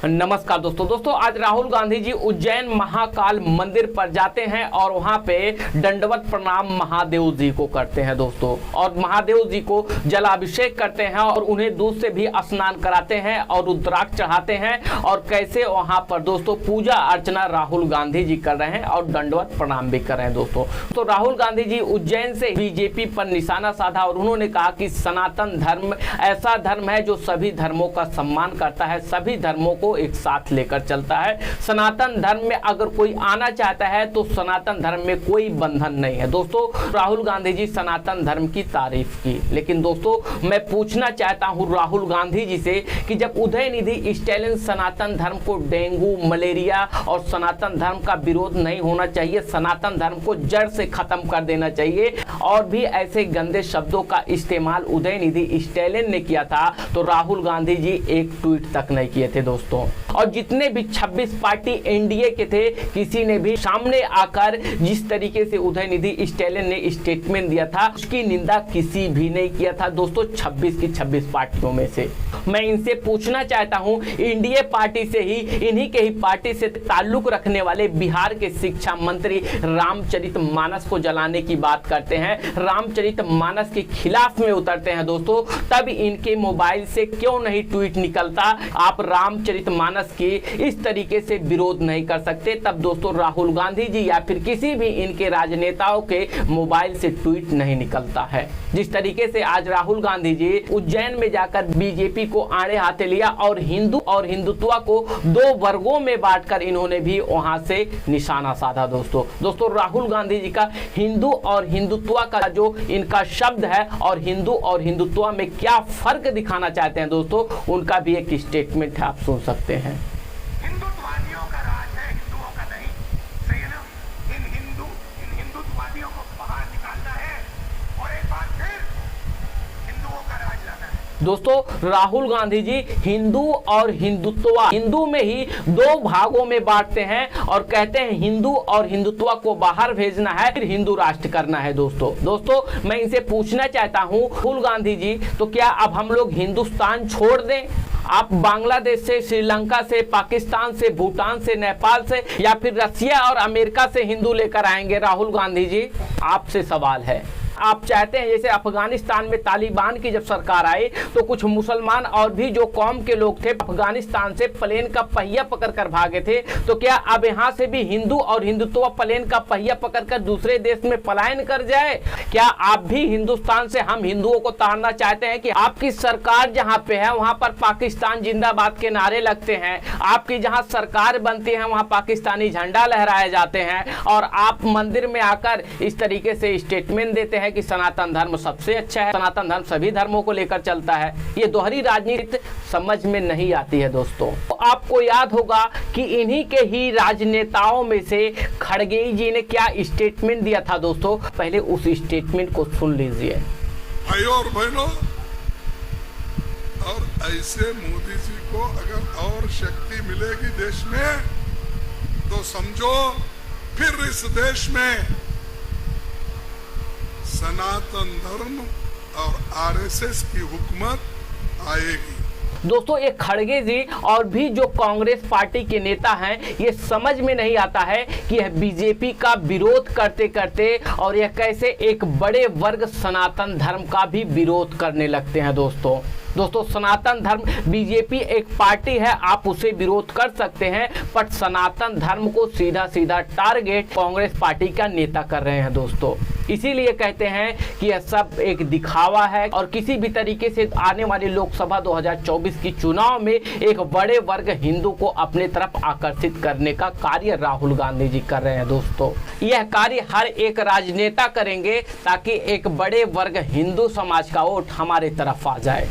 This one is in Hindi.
नमस्कार दोस्तों आज राहुल गांधी जी उज्जैन महाकाल मंदिर पर जाते हैं और वहां पे दंडवत प्रणाम महादेव जी को करते हैं दोस्तों, और महादेव जी को जलाभिषेक करते हैं और उन्हें दूध से भी स्नान कराते हैं और रुद्राक्ष चढ़ाते हैं। और कैसे वहां पर दोस्तों पूजा अर्चना राहुल गांधी जी कर रहे हैं और दंडवत प्रणाम भी कर रहे हैं दोस्तों। तो राहुल गांधी जी उज्जैन से बीजेपी पर निशाना साधा और उन्होंने कहा कि सनातन धर्म ऐसा धर्म है जो सभी धर्मों का सम्मान करता है, सभी धर्मों को एक साथ लेकर चलता है। सनातन धर्म में अगर कोई आना चाहता है तो सनातन धर्म में कोई बंधन नहीं है। दोस्तों राहुल गांधी जी सनातन धर्म की तारीफ की, लेकिन दोस्तों मैं पूछना चाहता हूं राहुल गांधी जी से कि जब उदयनिधि स्टैलिन सनातन धर्म को डेंगू मलेरिया और सनातन धर्म का विरोध नहीं होना चाहिए, सनातन धर्म को जड़ से खत्म कर देना चाहिए, और भी ऐसे गंदे शब्दों का इस्तेमाल उदयनिधि स्टैलिन ने किया था तो राहुल गांधी जी एक ट्वीट तक नहीं किए थे दोस्तों। और जितने भी 26 पार्टी एनडीए के थे किसी ने भी सामने आकर जिस तरीके से उदयनिधि स्टैलिन ने स्टेटमेंट दिया था उसकी निंदा किसी भी नहीं किया था दोस्तों। 26 की 26 पार्टियों में से मैं इनसे पूछना चाहता हूं, एनडीए पार्टी से ही इन्हीं के ही पार्टी से ताल्लुक रखने वाले बिहार के शिक्षा मंत्री रामचरितमानस को जलाने की बात करते हैं, रामचरितमानस के खिलाफ में उतरते हैं दोस्तों, तब इनके मोबाइल से क्यों नहीं ट्वीट निकलता आप रामचरितमानस की इस तरीके से विरोध नहीं कर सकते, तब दोस्तों राहुल गांधी जी या फिर किसी भी इनके राजनेताओं के मोबाइल से ट्वीट नहीं निकलता है। जिस तरीके से आज राहुल गांधी जी उज्जैन में जाकर बीजेपी को आड़े हाथे लिया और हिंदू और हिंदुत्व को दो वर्गों में बांटकर इन्होंने भी वहां से निशाना साधा दोस्तों राहुल गांधी जी का हिंदू और हिंदुत्व का जो इनका शब्द है और हिंदू और हिंदुत्व में क्या फर्क दिखाना चाहते हैं दोस्तों, उनका भी एक स्टेटमेंट है, आप सुन सकते हैं। हिंदुत्ववादियों का राज है, हिंदुओं का नहीं। सही है ना? इन हिंदुत्ववादियों को बाहर निकालना है और एक बार फिर हिंदुओं का राज लाना है। दोस्तों राहुल गांधी जी हिंदू और हिंदुत्व हिंदू में ही दो भागों में बांटते हैं और कहते हैं हिंदू और हिंदुत्व को बाहर भेजना है फिर हिंदू राष्ट्र करना है दोस्तों मैं इनसे पूछना चाहता हूं राहुल गांधी जी, तो क्या अब हम लोग हिंदुस्तान छोड़ दें? आप बांग्लादेश से, श्रीलंका से, पाकिस्तान से, भूटान से, नेपाल से या फिर रसिया और अमेरिका से हिंदू लेकर आएंगे राहुल गांधी जी? आपसे सवाल है। आप चाहते हैं जैसे अफगानिस्तान में तालिबान की जब सरकार आई तो कुछ मुसलमान और भी जो कौम के लोग थे अफगानिस्तान से प्लेन का पहिया पकड़कर भागे थे, तो क्या अब यहाँ से भी हिंदू और हिंदुत्व प्लेन का पहिया पकड़कर दूसरे देश में पलायन कर जाए? क्या आप भी हिंदुस्तान से हम हिंदुओं को ताड़ना चाहते हैं कि आपकी सरकार जहाँ पे है वहाँ पर पाकिस्तान जिंदाबाद के नारे लगते हैं, आपकी जहाँ सरकार बनती है वहाँ पाकिस्तानी झंडा लहराए जाते हैं और आप मंदिर में आकर इस तरीके से स्टेटमेंट देते हैं कि सनातन धर्म सबसे अच्छा है, सनातन धर्म सभी धर्मों को लेकर चलता है? ये दोहरी राजनीति समझ में नहीं आती है दोस्तों। तो आपको याद होगा कि इन्हीं के ही राजनेताओं में से खड़गे जी ने क्या स्टेटमेंट दिया था दोस्तों, पहले उस स्टेटमेंट को सुन लीजिए। भाइयों और बहनों, और ऐसे मोदी जी को अगर और शक्ति मिलेगी देश में तो समझो फिर इस देश में सनातन धर्म और आरएसएस की हुकूमत आएगी। दोस्तों ये खड़गे जी और भी जो कांग्रेस पार्टी के नेता हैं ये समझ में नहीं आता है कि यह बीजेपी का विरोध करते करते और यह कैसे एक बड़े वर्ग सनातन धर्म का भी विरोध करने लगते हैं दोस्तों सनातन धर्म बीजेपी एक पार्टी है, आप उसे विरोध कर सकते हैं, पर सनातन धर्म को सीधा सीधा टारगेट कांग्रेस पार्टी का नेता कर रहे हैं दोस्तों। इसीलिए कहते हैं कि यह सब एक दिखावा है और किसी भी तरीके से आने वाली लोकसभा 2024 की चुनाव में एक बड़े वर्ग हिंदू को अपने तरफ आकर्षित करने का कार्य राहुल गांधी जी कर रहे हैं दोस्तों। यह कार्य हर एक राजनेता करेंगे ताकि एक बड़े वर्ग हिंदू समाज का वोट हमारे तरफ आ जाए।